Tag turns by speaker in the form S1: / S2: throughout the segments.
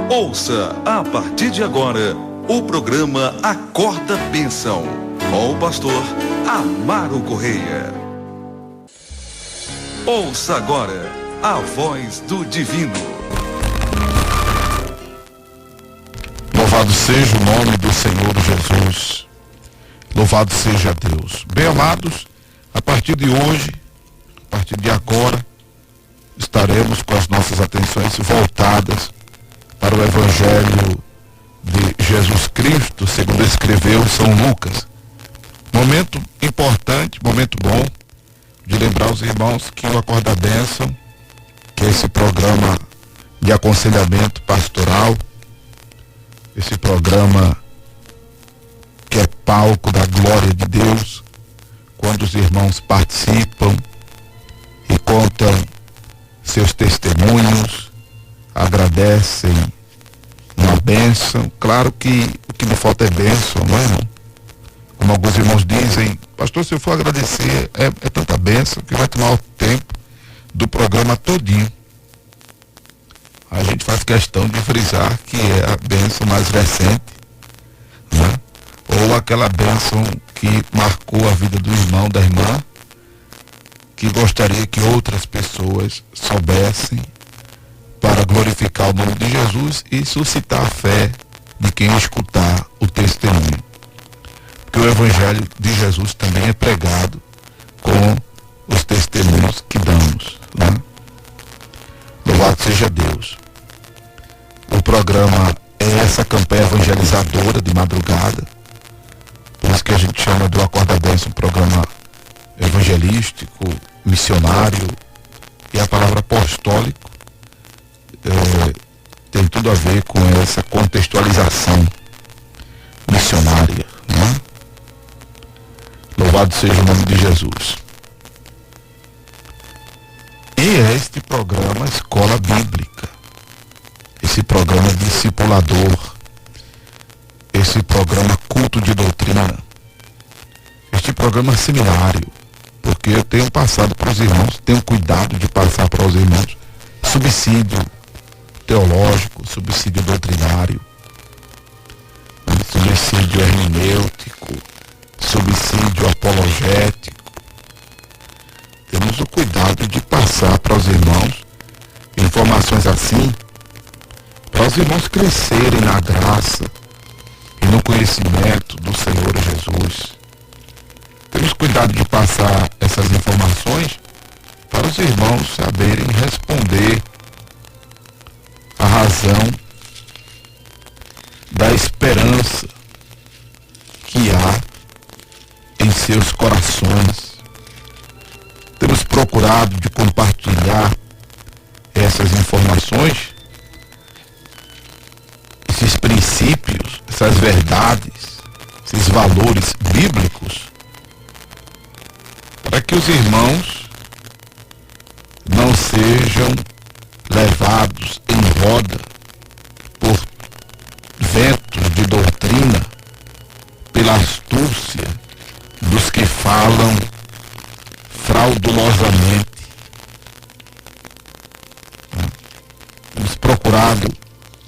S1: Ouça a partir de agora o programa Acorda Bênção, com o pastor Amaro Correia. Ouça agora a voz do divino.
S2: Louvado seja o nome do Senhor Jesus. Louvado seja Deus. Bem amados, a partir de hoje, a partir de agora, estaremos com as nossas atenções voltadas para o Evangelho de Jesus Cristo, segundo escreveu São Lucas. Momento importante, momento bom, de lembrar os irmãos que o Acorda Bênção, que é esse programa de aconselhamento pastoral, esse programa que é palco da glória de Deus, quando os irmãos participam e contam seus testemunhos, agradecem uma bênção. Claro que o que não falta é bênção, não é, irmão? Como alguns irmãos dizem, pastor, se eu for agradecer, é tanta bênção que vai tomar o tempo do programa todinho. A gente faz questão de frisar que é a bênção mais recente, né? Ou aquela bênção que marcou a vida do irmão, da irmã, que gostaria que outras pessoas soubessem, para glorificar o nome de Jesus e suscitar a fé de quem escutar o testemunho. Porque o Evangelho de Jesus também é pregado com os testemunhos que damos, né? Louvado seja Deus. O programa é essa campanha evangelizadora de madrugada, por isso que a gente chama do Acorda Bênção um programa evangelístico, missionário, e a palavra apostólico tem tudo a ver com essa contextualização missionária, né? Louvado seja o nome de Jesus. E é este programa Escola Bíblica, esse programa discipulador, esse programa culto de doutrina, este programa seminário, porque eu tenho passado para os irmãos, tenho cuidado de passar para os irmãos subsídio teológico, subsídio doutrinário, subsídio hermenêutico, subsídio apologético. Temos o cuidado de passar para os irmãos informações assim, para os irmãos crescerem na graça e no conhecimento do Senhor Jesus. Temos cuidado de passar essas informações para os irmãos saberem responder a razão da esperança que há em seus corações. Temos procurado de compartilhar essas informações, esses princípios, essas verdades, esses valores bíblicos, para que os irmãos não sejam levados em roda por ventos de doutrina, pela astúcia dos que falam fraudulosamente. Temos procurado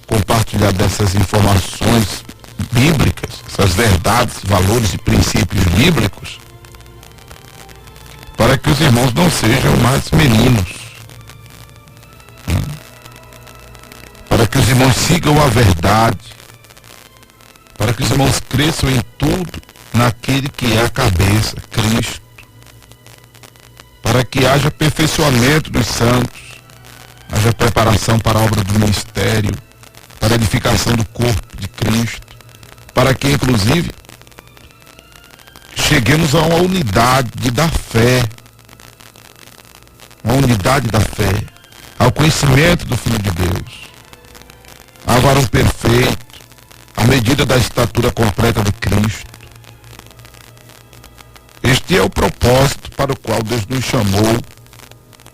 S2: compartilhar dessas informações bíblicas, essas verdades, valores e princípios bíblicos, para que os irmãos não sejam mais meninos, para que os irmãos sigam a verdade, para que os irmãos cresçam em tudo naquele que é a cabeça, Cristo, para que haja aperfeiçoamento dos santos, haja preparação para a obra do ministério, para a edificação do corpo de Cristo, para que inclusive cheguemos a uma unidade da fé, ao conhecimento do Filho de Deus, a varão perfeito, à medida da estatura completa de Cristo. Este é o propósito para o qual Deus nos chamou.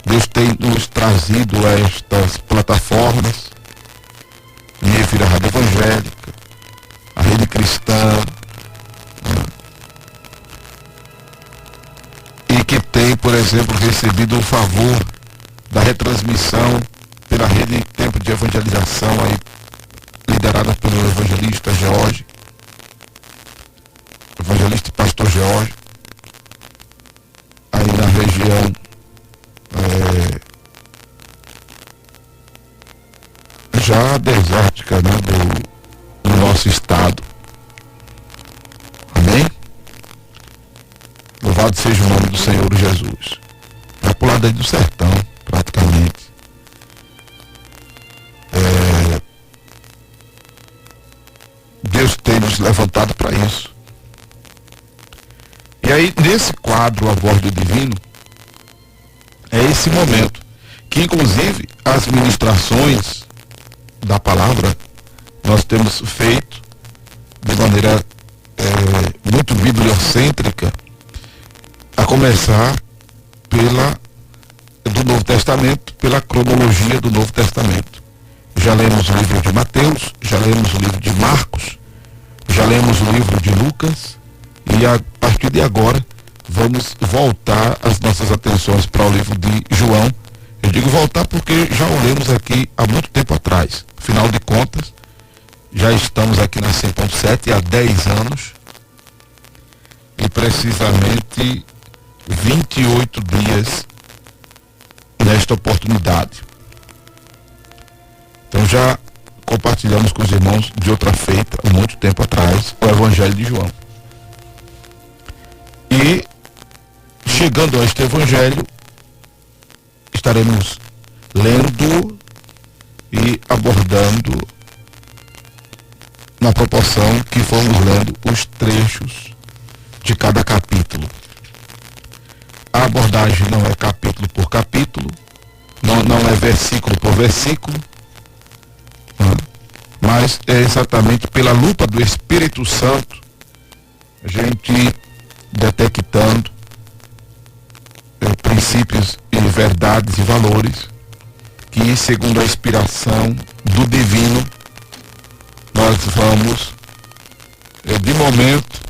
S2: Deus tem nos trazido a estas plataformas, me refiro à Rádio Evangélica, à Rede Cristã, e que tem, por exemplo, recebido o favor da retransmissão pela Rede Tempo de Evangelização aí liderada pelo evangelista George, evangelista e pastor George, aí na região já desértica, né, do nosso estado. Amém? Louvado seja o nome do Senhor Jesus. Vai pro lado aí do sertão, praticamente. Deus tem nos levantado para isso. E aí, nesse quadro A Voz do Divino, é esse momento que, inclusive, as ministrações da palavra nós temos feito de maneira muito bibliocêntrica, a começar do Novo Testamento, pela cronologia do Novo Testamento. Já lemos o livro de Mateus, já lemos o livro de Marcos, já lemos o livro de Lucas, e a partir de agora vamos voltar as nossas atenções para o livro de João. Eu digo voltar porque já o lemos aqui há muito tempo atrás. Afinal de contas, já estamos aqui na 100.7 há 10 anos e precisamente 28 dias nesta oportunidade. Então já compartilhamos com os irmãos de outra feita, há muito tempo atrás, o Evangelho de João. E chegando a este Evangelho, estaremos lendo e abordando na proporção que fomos lendo os trechos de cada capítulo. A abordagem não é capítulo por capítulo, não é versículo por versículo, mas é exatamente pela lupa do Espírito Santo, a gente detectando princípios e verdades e valores que, segundo a inspiração do divino, nós vamos de momento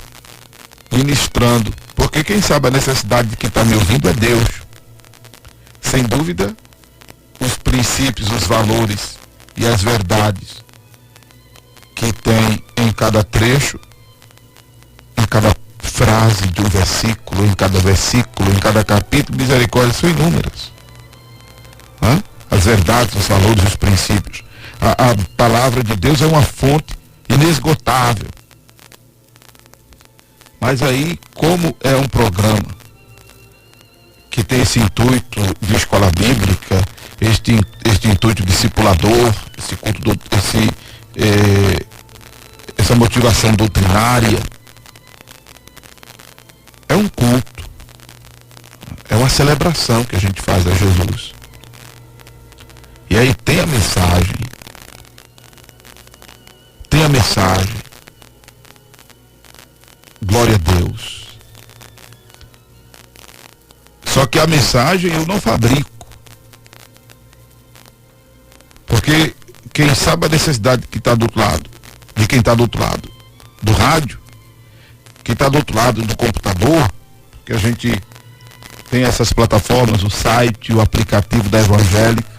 S2: ministrando, porque quem sabe a necessidade de quem está me ouvindo é Deus. Sem dúvida, os princípios, os valores e as verdades que tem em cada trecho, em cada frase de um versículo, em cada capítulo, misericórdia, são inúmeras. As verdades, os valores, os princípios. A palavra de Deus é uma fonte inesgotável. Mas aí, como é um programa que tem esse intuito de escola bíblica, este intuito discipulador, essa motivação doutrinária, é um culto, é uma celebração que a gente faz a Jesus. E aí tem a mensagem, glória a Deus. Só que a mensagem eu não fabrico, porque quem sabe a necessidade que está do outro lado, de quem está do outro lado do rádio, quem está do outro lado do computador, que a gente tem essas plataformas, o site, o aplicativo da Evangélica.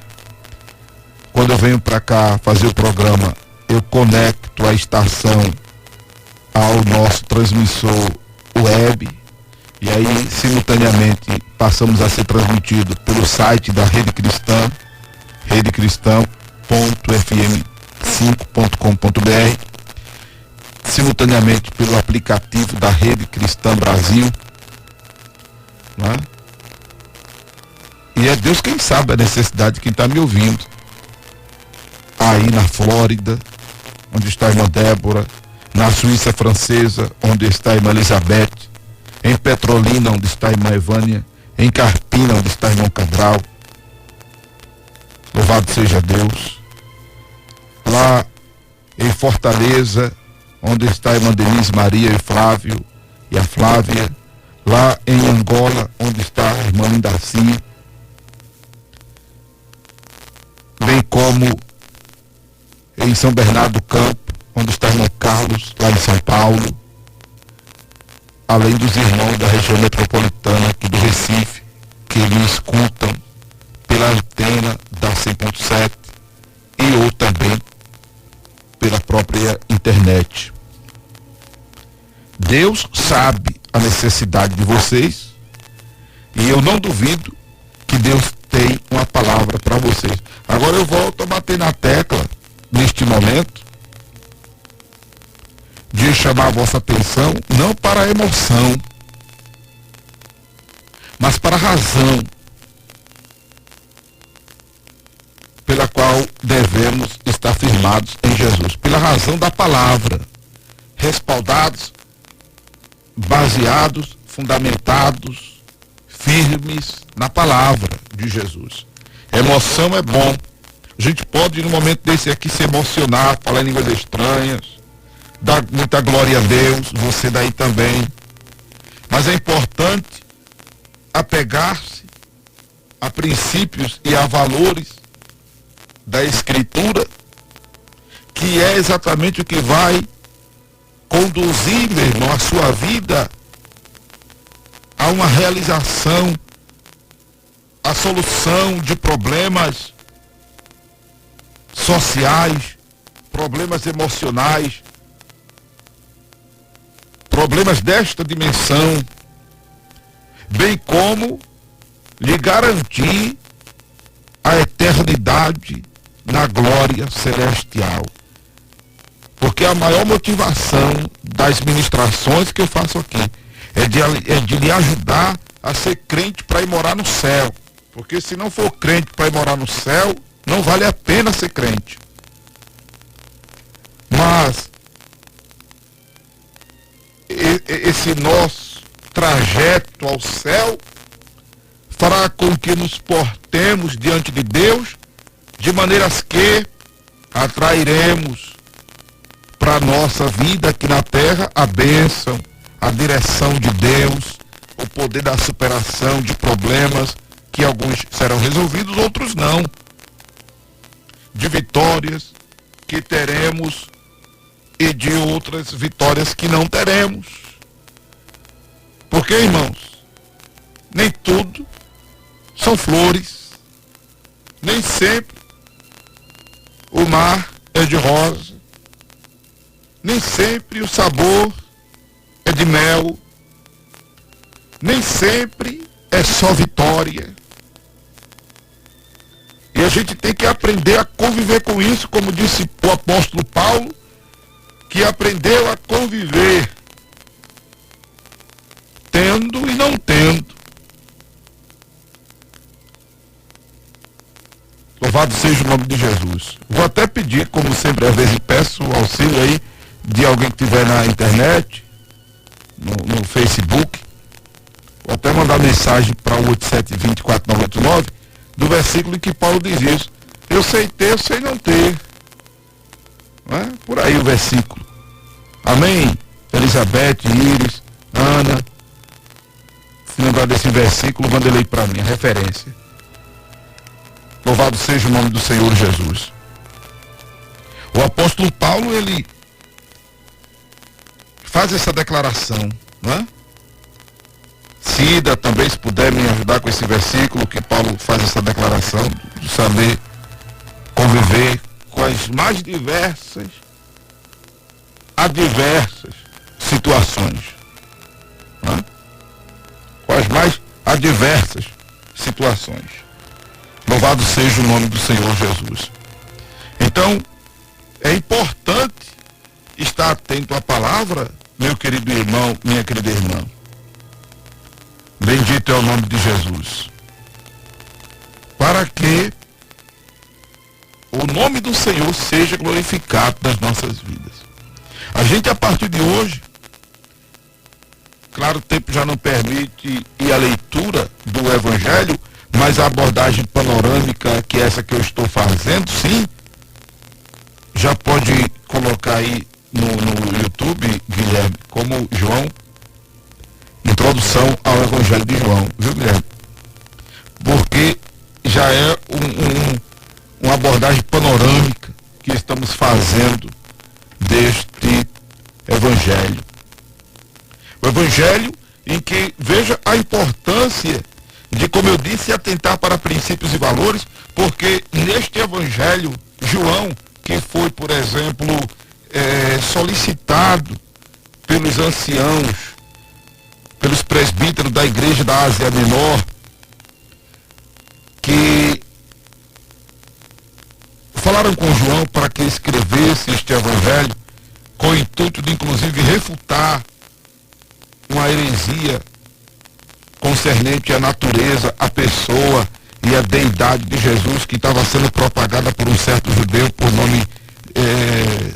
S2: Quando eu venho para cá fazer o programa, eu conecto a estação ao nosso transmissor web, e aí simultaneamente passamos a ser transmitido pelo site da Rede Cristã, redecristã.fm5.com.br, simultaneamente pelo aplicativo da Rede Cristã Brasil, né? E é Deus quem sabe a necessidade de quem está me ouvindo aí na Flórida, onde está a irmã Débora, na Suíça francesa, onde está a irmã Elizabeth, em Petrolina, onde está a irmã Evânia, em Carpina, onde está a irmã Cabral. Louvado seja Deus. Lá em Fortaleza, onde está a irmã Denise Maria e Flávio e a Flávia. Lá em Angola, onde está a irmã Lindaci. Bem como em São Bernardo do Campo, onde está a irmã Carlos, lá em São Paulo. Além dos irmãos da região metropolitana aqui do Recife, que me escutam pela antena da 100.7 e ou também pela própria internet. Deus sabe a necessidade de vocês e eu não duvido que Deus tem uma palavra para vocês. Agora eu volto a bater na tecla neste momento de chamar a vossa atenção não para a emoção, mas para a razão pela qual devemos estar firmados em Jesus, pela razão da palavra, respaldados, baseados, fundamentados, firmes na palavra de Jesus. Emoção é bom. A gente pode, no momento desse aqui, se emocionar, falar em línguas estranhas, dar muita glória a Deus, você daí também. Mas é importante apegar-se a princípios e a valores da Escritura, que é exatamente o que vai conduzir, meu irmão, a sua vida a uma realização, a solução de problemas sociais, problemas emocionais, problemas desta dimensão, bem como lhe garantir a eternidade na glória celestial. Porque a maior motivação das ministrações que eu faço aqui é de lhe ajudar a ser crente para ir morar no céu. Porque se não for crente para ir morar no céu, não vale a pena ser crente. Mas esse nosso trajeto ao céu fará com que nos portemos diante de Deus de maneiras que atrairemos para a nossa vida aqui na terra a bênção, a direção de Deus, o poder da superação de problemas que alguns serão resolvidos, outros não. De vitórias que teremos e de outras vitórias que não teremos. Porque, irmãos, nem tudo são flores, nem sempre o mar é de rosa, nem sempre o sabor é de mel, nem sempre é só vitória. E a gente tem que aprender a conviver com isso, como disse o apóstolo Paulo, que aprendeu a conviver tendo e não tendo. Louvado seja o nome de Jesus. Vou até pedir, como sempre, às vezes peço o auxílio aí de alguém que estiver na internet, no Facebook, ou até mandar mensagem para o 87204989, do versículo em que Paulo diz isso. Eu sei ter, eu sei não ter. Não é? Por aí o versículo. Amém? Elizabeth, Iris, Ana. Se lembrar desse versículo, manda ele aí para mim, a referência. Louvado seja o nome do Senhor Jesus. O apóstolo Paulo, ele faz essa declaração, não é? Cida também, se puder me ajudar com esse versículo, que Paulo faz essa declaração, de saber conviver com as mais diversas, adversas situações. Não é? Com as mais adversas situações. Louvado seja o nome do Senhor Jesus. Então, é importante estar atento à palavra, meu querido irmão, minha querida irmã. Bendito é o nome de Jesus. Para que o nome do Senhor seja glorificado nas nossas vidas. A gente, a partir de hoje, claro, o tempo já não permite ir à leitura do Evangelho, mas a abordagem panorâmica, que é essa que eu estou fazendo, sim, já pode colocar aí no YouTube, Guilherme, como João, introdução ao Evangelho de João, viu, Guilherme? Porque já é uma abordagem panorâmica que estamos fazendo deste Evangelho. O Evangelho em que, veja a importância de, como eu disse, atentar para princípios e valores, porque neste Evangelho, João que foi, por exemplo, solicitado pelos anciãos, pelos presbíteros da igreja da Ásia Menor, que falaram com João para que escrevesse este evangelho, com o intuito de, inclusive, refutar uma heresia concernente à natureza, à pessoa e à deidade de Jesus, que estava sendo propagada por um certo judeu por nome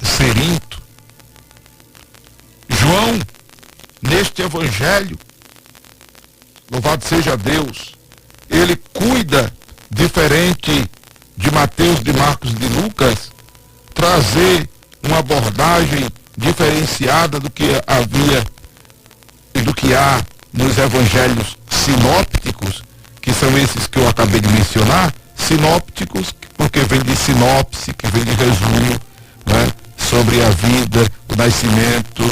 S2: Cerinto. João, neste evangelho, louvado seja Deus, ele cuida, diferente de Mateus, de Marcos e de Lucas, trazer uma abordagem diferenciada do que havia e do que há nos evangelhos sinópticos, que são esses que eu acabei de mencionar. Sinópticos porque vem de sinopse, que vem de resumo, né, sobre a vida, o nascimento,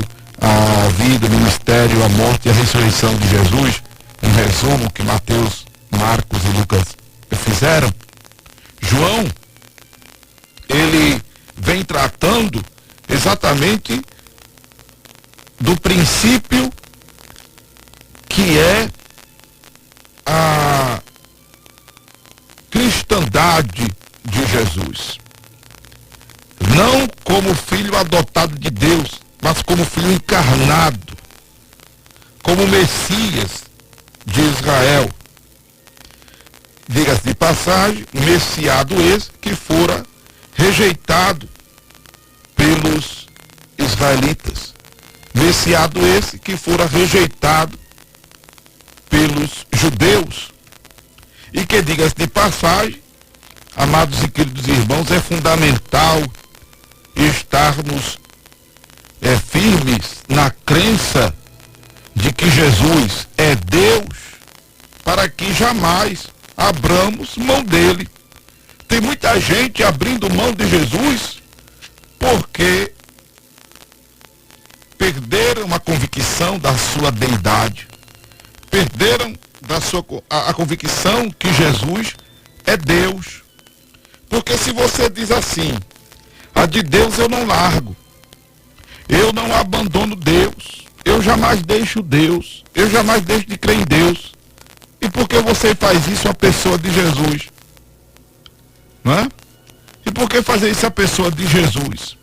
S2: a vida, o ministério, a morte e a ressurreição de Jesus, em resumo que Mateus, Marcos e Lucas fizeram. João, ele vem tratando exatamente do princípio que é a cristandade de Jesus. Não como filho adotado de Deus, mas como filho encarnado, como Messias de Israel. Diga-se de passagem, messiado esse que fora rejeitado pelos israelitas. Messiado esse que fora rejeitado pelos judeus. E que, diga-se de passagem, amados e queridos irmãos, é fundamental estarmos firmes na crença de que Jesus é Deus, para que jamais abramos mão dele. Tem muita gente abrindo mão de Jesus porque perderam a convicção da sua deidade, perderam a convicção que Jesus é Deus. Porque se você diz assim, a de Deus eu não largo, eu não abandono Deus, eu jamais deixo Deus, eu jamais deixo de crer em Deus. E por que você faz isso a pessoa de Jesus? Não é? E por que fazer isso a pessoa de Jesus?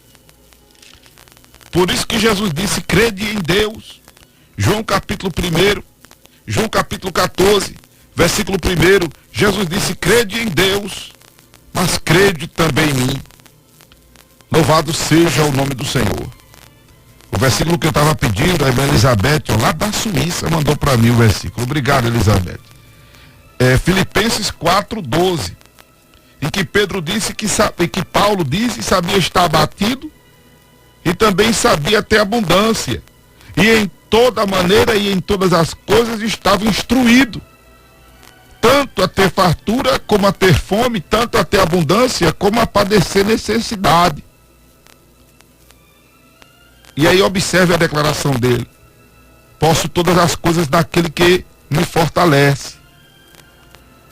S2: Por isso que Jesus disse, crede em Deus. João capítulo 1, João capítulo 14, versículo 1, Jesus disse, crede em Deus, mas crede também em mim. Louvado seja o nome do Senhor. O versículo que eu estava pedindo, a irmã Elizabeth, lá da Suíça, mandou para mim o versículo. Obrigado, Elizabeth. Filipenses 4:12, em que Pedro disse que Paulo disse que sabia estar abatido e também sabia ter abundância. E em toda maneira e em todas as coisas estava instruído, tanto a ter fartura como a ter fome, tanto a ter abundância como a padecer necessidade. E aí observe a declaração dele: posso todas as coisas naquele que me fortalece.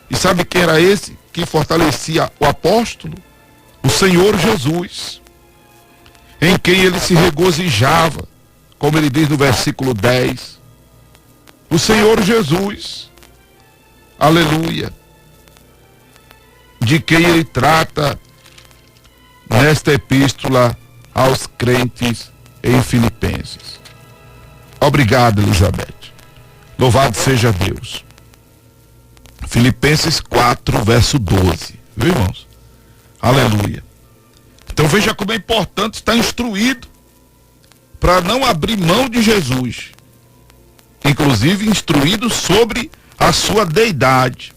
S2: E sabe quem era esse que fortalecia o apóstolo? O Senhor Jesus, em quem ele se regozijava, como ele diz no versículo 10. O Senhor Jesus, aleluia, de quem ele trata nesta epístola aos crentes em Filipenses. Obrigado, Elizabeth. Louvado seja Deus. Filipenses 4, verso 12. Viu, irmãos? Aleluia. Então veja como é importante estar instruído para não abrir mão de Jesus. Inclusive instruído sobre a sua deidade,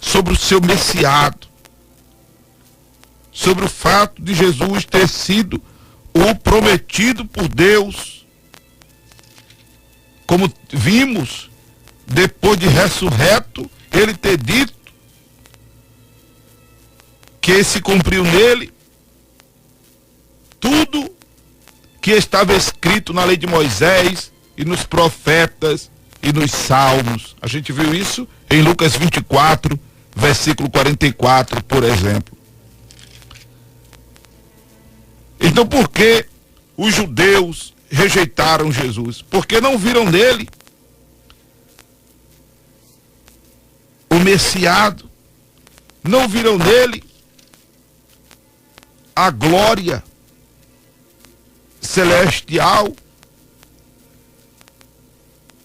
S2: sobre o seu messiado, sobre o fato de Jesus ter sido o prometido por Deus, como vimos, depois de ressurreto, ele ter dito que se cumpriu nele tudo que estava escrito na lei de Moisés e nos profetas e nos salmos. A gente viu isso em Lucas 24, versículo 44, por exemplo. Então por que os judeus rejeitaram Jesus? Porque não viram nele o Messiado, não viram nele a glória celestial,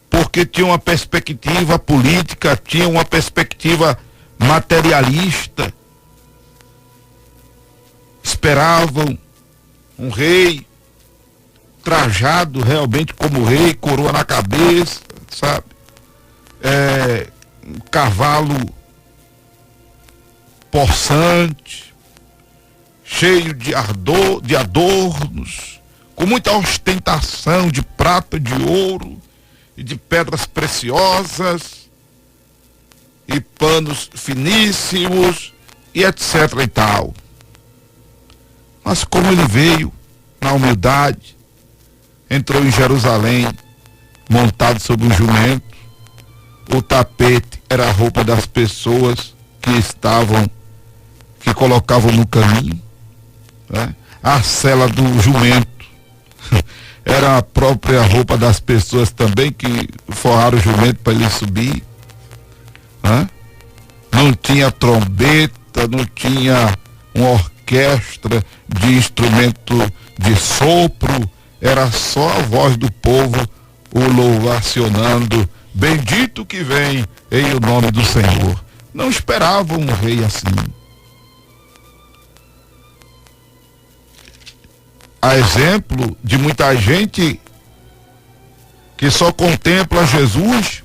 S2: porque tinha uma perspectiva política, tinha uma perspectiva materialista, esperavam um rei trajado realmente como rei, coroa na cabeça, sabe? Um cavalo possante, cheio de ardor, de adornos, com muita ostentação de prata, de ouro e de pedras preciosas e panos finíssimos e etc e tal. Mas como ele veio na humildade, entrou em Jerusalém montado sobre um jumento, o tapete era a roupa das pessoas que colocavam no caminho, né? A sela do jumento era a própria roupa das pessoas também que forraram o jumento para ele subir, né? Não tinha trombeta, não tinha uma orquestra de instrumento de sopro, era só a voz do povo o louvacionando: bendito que vem em o nome do Senhor. Não esperavam um rei assim. A exemplo de muita gente que só contempla Jesus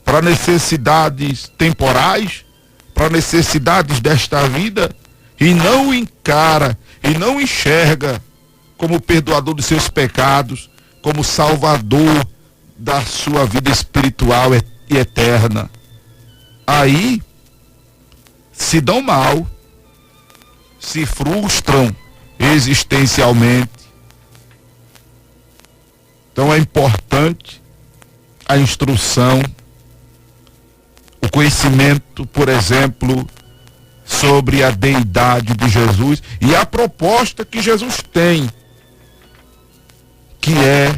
S2: para necessidades temporais, para necessidades desta vida, e não encara e não enxerga como perdoador de seus pecados, como salvador da sua vida espiritual e eterna. Aí se dão mal, se frustram existencialmente. Então é importante a instrução, o conhecimento, por exemplo, sobre a deidade de Jesus e a proposta que Jesus tem, que é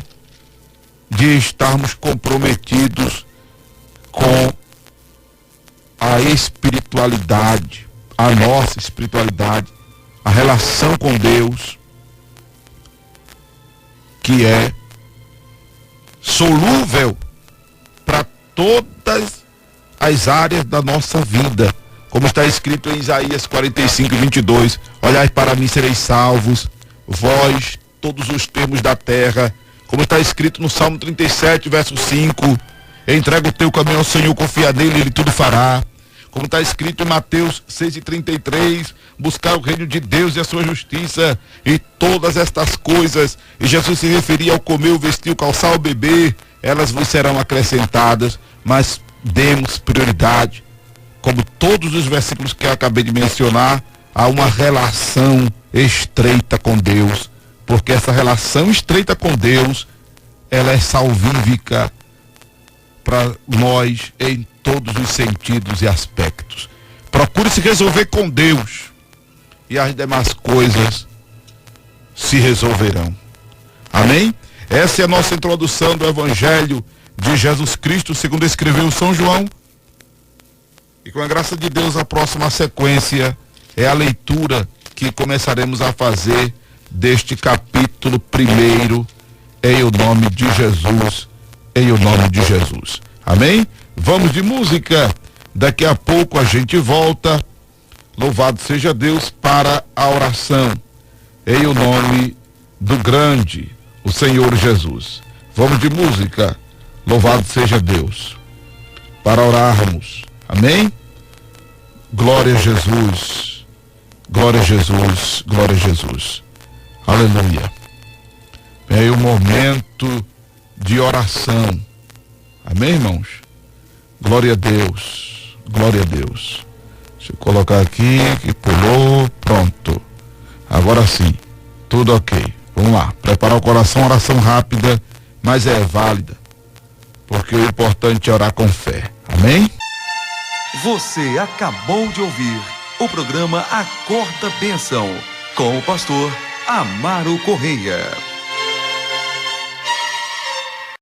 S2: de estarmos comprometidos com a espiritualidade, a nossa espiritualidade, a relação com Deus, que é solúvel para todas as áreas da nossa vida, como está escrito em Isaías 45:22, olhai para mim, sereis salvos, vós, todos os termos da terra, como está escrito no Salmo 37, verso 5, entrega o teu caminho ao Senhor, confia nele, ele tudo fará. Como está escrito em Mateus 6:33, buscar o reino de Deus e a sua justiça, e todas estas coisas, e Jesus se referia ao comer, o vestir, o calçar, o beber, elas vos serão acrescentadas, mas demos prioridade, como todos os versículos que eu acabei de mencionar, a uma relação estreita com Deus, porque essa relação estreita com Deus, ela é salvífica para nós em todos os sentidos e aspectos. Procure se resolver com Deus e as demais coisas se resolverão. Amém? Essa é a nossa introdução do Evangelho de Jesus Cristo, segundo escreveu São João. E com a graça de Deus, a próxima sequência é a leitura que começaremos a fazer deste capítulo 1, em o nome de Jesus, em o nome de Jesus. Amém? Vamos de música. Daqui a pouco a gente volta. Louvado seja Deus para a oração, em o nome do grande, o Senhor Jesus. Vamos de música. Louvado seja Deus para orarmos. Amém? Glória a Jesus. Glória a Jesus. Glória a Jesus. Aleluia. É o momento de oração. Amém, irmãos? Glória a Deus. Glória a Deus. Deixa eu colocar aqui, que pulou. Pronto. Agora sim. Tudo ok. Vamos lá. Preparar o coração, oração rápida, mas é válida. Porque o importante é orar com fé. Amém?
S1: Você acabou de ouvir o programa Acorda Bênção, com o pastor Amaro Correia.